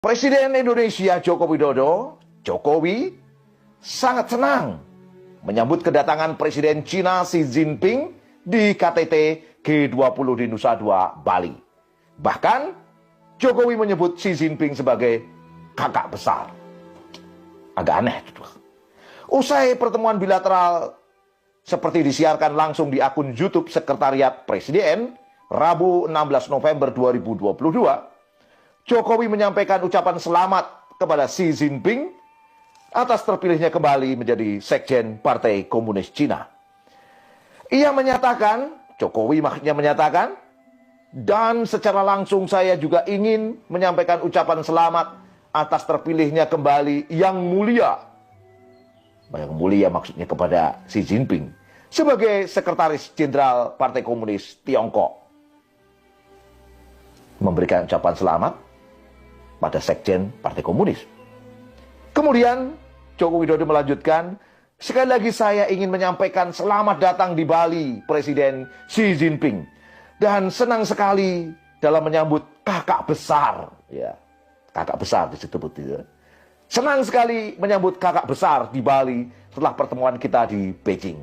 Presiden Indonesia Joko Widodo, Jokowi, sangat senang menyambut kedatangan Presiden Cina Xi Jinping di KTT G20 di Nusa Dua, Bali. Bahkan, Jokowi menyebut Xi Jinping sebagai kakak besar. Agak aneh. Usai pertemuan bilateral seperti disiarkan langsung di akun YouTube Sekretariat Presiden, Rabu 16 November 2022, Jokowi menyampaikan ucapan selamat kepada Xi Jinping atas terpilihnya kembali menjadi Sekjen Partai Komunis Cina. Ia menyatakan, Jokowi maksudnya menyatakan, dan secara langsung saya juga ingin menyampaikan ucapan selamat atas terpilihnya kembali yang mulia. Yang mulia maksudnya kepada Xi Jinping sebagai Sekretaris Jenderal Partai Komunis Tiongkok. Memberikan ucapan selamat pada Sekjen Partai Komunis. Kemudian Joko Widodo melanjutkan, sekali lagi saya ingin menyampaikan selamat datang di Bali Presiden Xi Jinping, dan senang sekali dalam menyambut kakak besar, ya, kakak besar disebut itu. Senang sekali menyambut kakak besar di Bali setelah pertemuan kita di Beijing.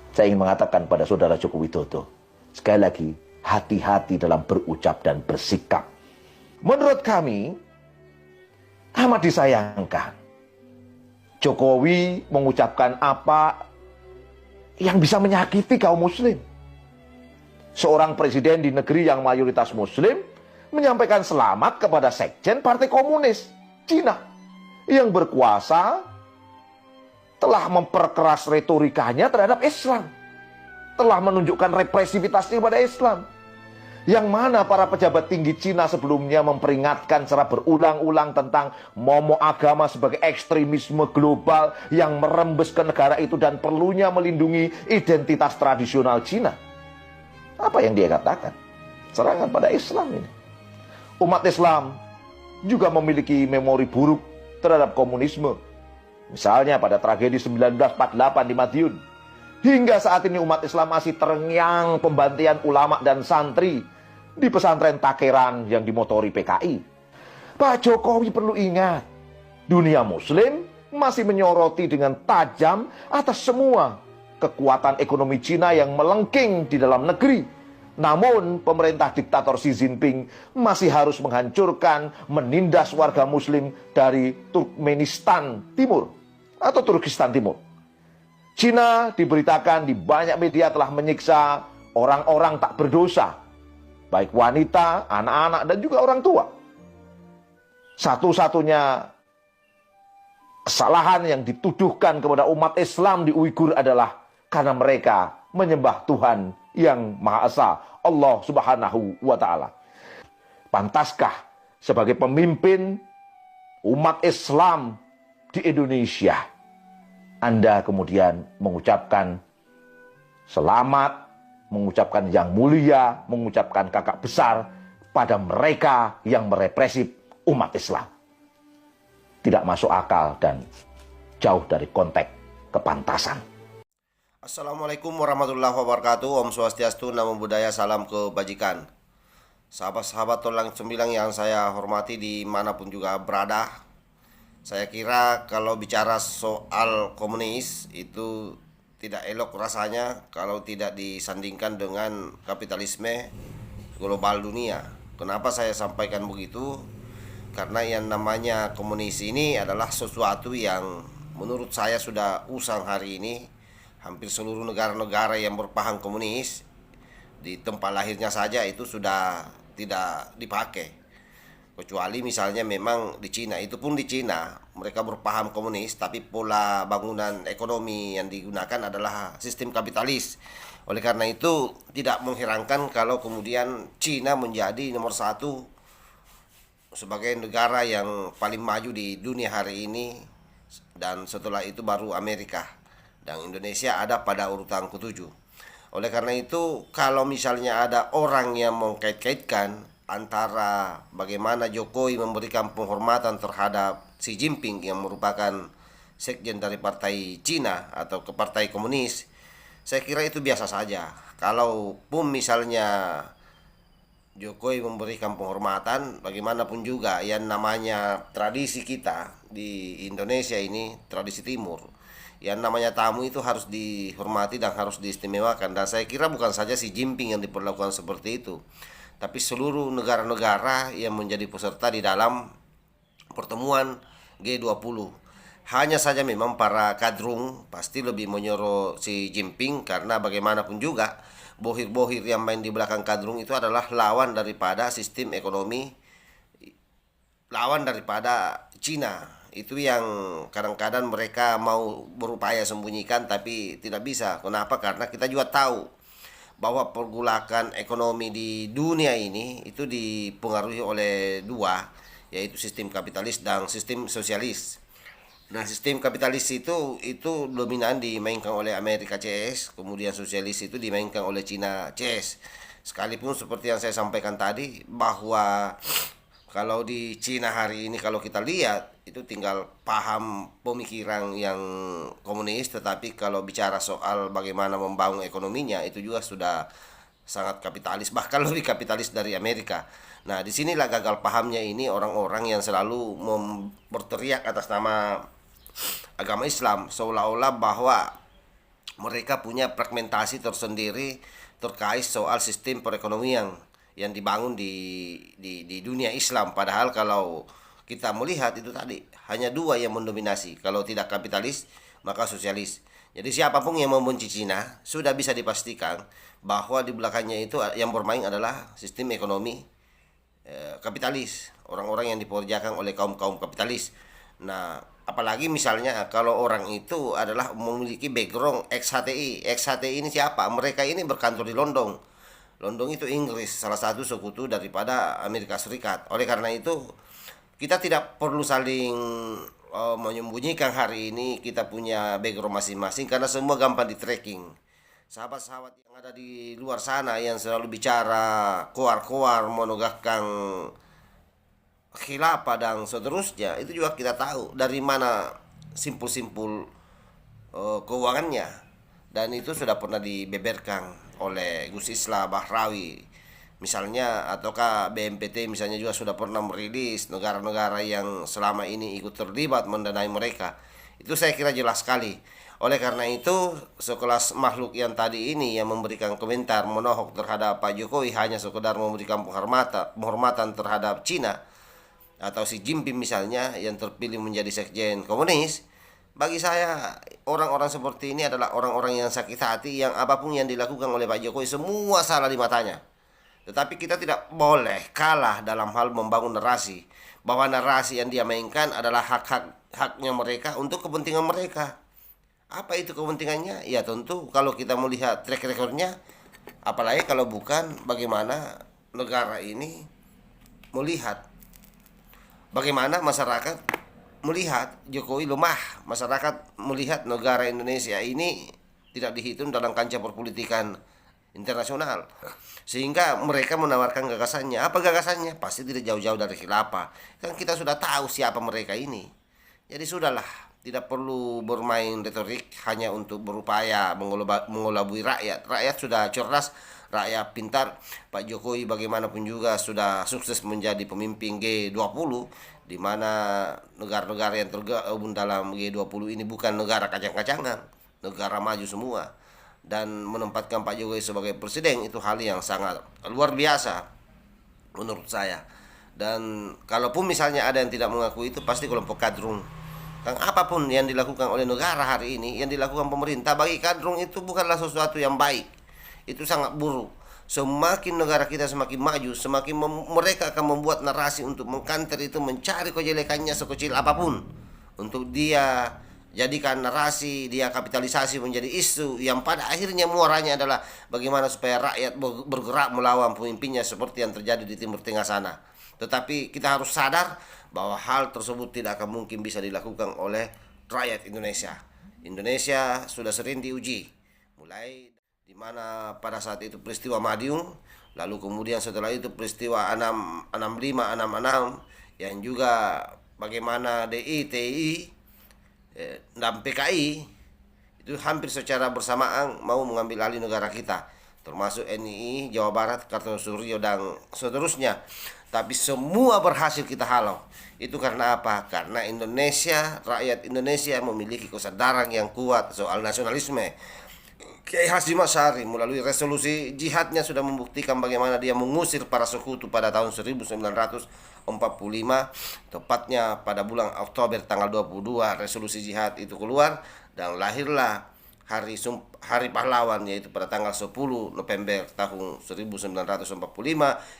Saya ingin mengatakan pada saudara Joko Widodo, sekali lagi hati-hati dalam berucap dan bersikap. Menurut kami, amat disayangkan Jokowi mengucapkan apa yang bisa menyakiti kaum muslim. Seorang presiden di negeri yang mayoritas muslim menyampaikan selamat kepada Sekjen Partai Komunis Cina yang berkuasa telah memperkeras retorikanya terhadap Islam, telah menunjukkan represivitasnya kepada Islam. Yang mana para pejabat tinggi Cina sebelumnya memperingatkan secara berulang-ulang tentang momok agama sebagai ekstremisme global yang merembes ke negara itu dan perlunya melindungi identitas tradisional Cina. Apa yang dia katakan? Serangan pada Islam ini. Umat Islam juga memiliki memori buruk terhadap komunisme. Misalnya pada tragedi 1948 di Madiun. Hingga saat ini umat Islam masih terngiang pembantian ulama dan santri di pesantren Takeran yang dimotori PKI. Pak Jokowi perlu ingat, dunia muslim masih menyoroti dengan tajam atas semua kekuatan ekonomi Cina yang melengking di dalam negeri. Namun pemerintah diktator Xi Jinping masih harus menghancurkan, menindas warga muslim dari Turkmenistan Timur atau Turkistan Timur. Cina diberitakan di banyak media telah menyiksa orang-orang tak berdosa, baik wanita, anak-anak, dan juga orang tua. Satu-satunya kesalahan yang dituduhkan kepada umat Islam di Uighur adalah karena mereka menyembah Tuhan yang Maha Esa, Allah Subhanahu wa Ta'ala. Pantaskah sebagai pemimpin umat Islam di Indonesia Anda kemudian mengucapkan selamat, mengucapkan yang mulia, mengucapkan kakak besar pada mereka yang merepresif umat Islam? Tidak masuk akal dan jauh dari konteks kepantasan. Assalamualaikum warahmatullahi wabarakatuh. Om Swastiastu, Namo Buddhaya, salam kebajikan. Sahabat-sahabat Tolang Sembilang yang saya hormati dimanapun juga berada, saya kira kalau bicara soal komunis itu tidak elok rasanya kalau tidak disandingkan dengan kapitalisme global dunia. Kenapa saya sampaikan begitu? Karena yang namanya komunis ini adalah sesuatu yang menurut saya sudah usang hari ini. Hampir seluruh negara-negara yang berpaham komunis di tempat lahirnya saja itu sudah tidak dipakai. Kecuali misalnya memang di Cina, itu pun di Cina mereka berpaham komunis, tapi pola bangunan ekonomi yang digunakan adalah sistem kapitalis. Oleh karena itu tidak mengherankan kalau kemudian Cina menjadi nomor satu sebagai negara yang paling maju di dunia hari ini, dan setelah itu baru Amerika, dan Indonesia ada pada urutan ke-7. Oleh karena itu kalau misalnya ada orang yang mengkait-kaitkan antara bagaimana Jokowi memberikan penghormatan terhadap Xi Jinping yang merupakan sekjen dari partai Cina atau ke partai komunis, saya kira itu biasa saja. Kalaupun misalnya Jokowi memberikan penghormatan, bagaimanapun juga yang namanya tradisi kita di Indonesia ini, tradisi timur, yang namanya tamu itu harus dihormati dan harus diistimewakan. Dan saya kira bukan saja si Jinping yang diperlakukan seperti itu, tapi seluruh negara-negara yang menjadi peserta di dalam pertemuan G20. Hanya saja memang para kadrung pasti lebih menyorot si Jinping, karena bagaimanapun juga bohir-bohir yang main di belakang kadrung itu adalah lawan daripada sistem ekonomi, lawan daripada Cina. Itu yang kadang-kadang mereka mau berupaya sembunyikan tapi tidak bisa. Kenapa? Karena kita juga tahu bahwa pergolakan ekonomi di dunia ini itu dipengaruhi oleh dua, yaitu sistem kapitalis dan sistem sosialis. Nah, sistem kapitalis itu dominan dimainkan oleh Amerika CS, kemudian sosialis itu dimainkan oleh Cina CS. Sekalipun seperti yang saya sampaikan tadi, bahwa kalau di Cina hari ini kalau kita lihat itu tinggal paham pemikiran yang komunis, tetapi kalau bicara soal bagaimana membangun ekonominya itu juga sudah sangat kapitalis, bahkan lebih kapitalis dari Amerika. Nah, disinilah gagal pahamnya ini orang-orang yang selalu berteriak atas nama agama Islam, seolah-olah bahwa mereka punya fragmentasi tersendiri terkait soal sistem perekonomian yang dibangun di dunia Islam. Padahal kalau kita melihat itu tadi hanya dua yang mendominasi, kalau tidak kapitalis maka sosialis. Jadi siapapun yang membenci Cina sudah bisa dipastikan bahwa di belakangnya itu yang bermain adalah sistem ekonomi kapitalis, orang-orang yang dipekerjakan oleh kaum-kaum kapitalis. Nah, apalagi misalnya kalau orang itu adalah memiliki background ex-HTI. Ex-HTI ini siapa? Mereka ini berkantor di London. London itu Inggris, salah satu sekutu daripada Amerika Serikat. Oleh karena itu, kita tidak perlu saling menyembunyikan hari ini kita punya background masing-masing, karena semua gampang di tracking. Sahabat-sahabat yang ada di luar sana yang selalu bicara koar-koar menegakkan khilafah dan seterusnya, itu juga kita tahu dari mana simpul-simpul keuangannya, dan itu sudah pernah dibeberkan oleh Gus Islah Bahrawi misalnya, ataukah BNPT misalnya juga sudah pernah merilis negara-negara yang selama ini ikut terlibat mendanai mereka. Itu saya kira jelas sekali. Oleh karena itu, sekelas makhluk yang tadi ini yang memberikan komentar menohok terhadap Pak Jokowi hanya sekedar memberikan penghormatan terhadap Cina, atau si Jinping misalnya yang terpilih menjadi sekjen komunis, bagi saya orang-orang seperti ini adalah orang-orang yang sakit hati, yang apapun yang dilakukan oleh Pak Jokowi semua salah di matanya. Tetapi kita tidak boleh kalah dalam hal membangun narasi, bahwa narasi yang dia mainkan adalah haknya mereka untuk kepentingan mereka. Apa itu kepentingannya? Ya tentu kalau kita melihat track recordnya, apalagi kalau bukan bagaimana negara ini melihat, bagaimana masyarakat melihat Jokowi lemah, masyarakat melihat negara Indonesia ini tidak dihitung dalam kancah perpolitikan internasional, sehingga mereka menawarkan gagasannya. Apa gagasannya? Pasti tidak jauh-jauh dari khilafah. Kan kita sudah tahu siapa mereka ini. Jadi sudahlah, tidak perlu bermain retorik hanya untuk berupaya mengelabui rakyat. Rakyat sudah cerdas, rakyat pintar. Pak Jokowi bagaimanapun juga sudah sukses menjadi pemimpin G20, di mana negara-negara yang tergabung dalam G20 ini bukan negara kacang-kacangan, negara maju semua. Dan menempatkan Pak Jokowi sebagai presiden itu hal yang sangat luar biasa menurut saya. Dan kalaupun misalnya ada yang tidak mengakui, itu pasti kelompok kadrung. Kan apapun yang dilakukan oleh negara hari ini, yang dilakukan pemerintah, bagi kadrung itu bukanlah sesuatu yang baik. Itu sangat buruk. Semakin negara kita semakin maju, semakin mereka akan membuat narasi untuk mengkanter itu, mencari kejelekannya sekecil apapun, untuk dia jadikan narasi, dia kapitalisasi menjadi isu yang pada akhirnya muaranya adalah bagaimana supaya rakyat bergerak melawan pemimpinnya, seperti yang terjadi di Timur Tengah sana. Tetapi kita harus sadar bahwa hal tersebut tidak akan mungkin bisa dilakukan oleh rakyat Indonesia. Indonesia sudah sering diuji, mulai di mana pada saat itu peristiwa Madiun, lalu kemudian setelah itu peristiwa 65, 66, yang juga bagaimana DI, TI, dan PKI itu hampir secara bersamaan mau mengambil alih negara kita. termasuk NII, Jawa Barat, Kartosuryo, dan seterusnya. Tapi semua berhasil kita halau. Itu karena apa? Karena Indonesia, rakyat Indonesia memiliki kesadaran yang kuat soal nasionalisme. Kiai Hasyim Asy'ari melalui resolusi jihadnya sudah membuktikan bagaimana dia mengusir para sekutu pada tahun 1945, tepatnya pada bulan Oktober tanggal 22 resolusi jihad itu keluar, dan lahirlah hari pahlawan, yaitu pada tanggal 10 November tahun 1945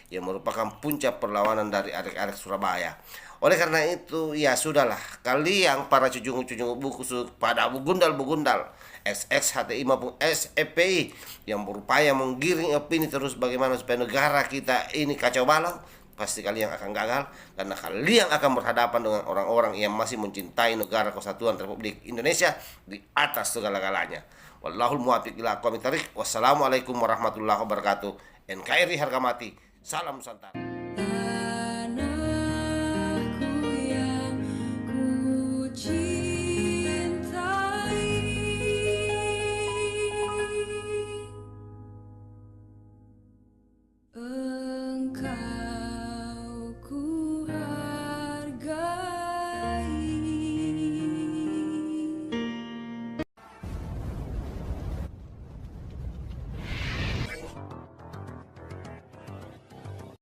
yang merupakan puncak perlawanan dari arek-arek Surabaya. Oleh karena itu, ya sudahlah, kalian para cujung-cujung buku pada begundal-begundal XX, HTI maupun SFPI yang berupaya menggiring opini terus bagaimana supaya negara kita ini kacau balau, pasti kalian akan gagal, karena kalian akan berhadapan dengan orang-orang yang masih mencintai negara kesatuan Republik Indonesia di atas segala-galanya. Wallahul muwaffiq ila aqwamit thoriq. Wassalamualaikum warahmatullahi wabarakatuh. NKRI harga mati. Salam Nusantara.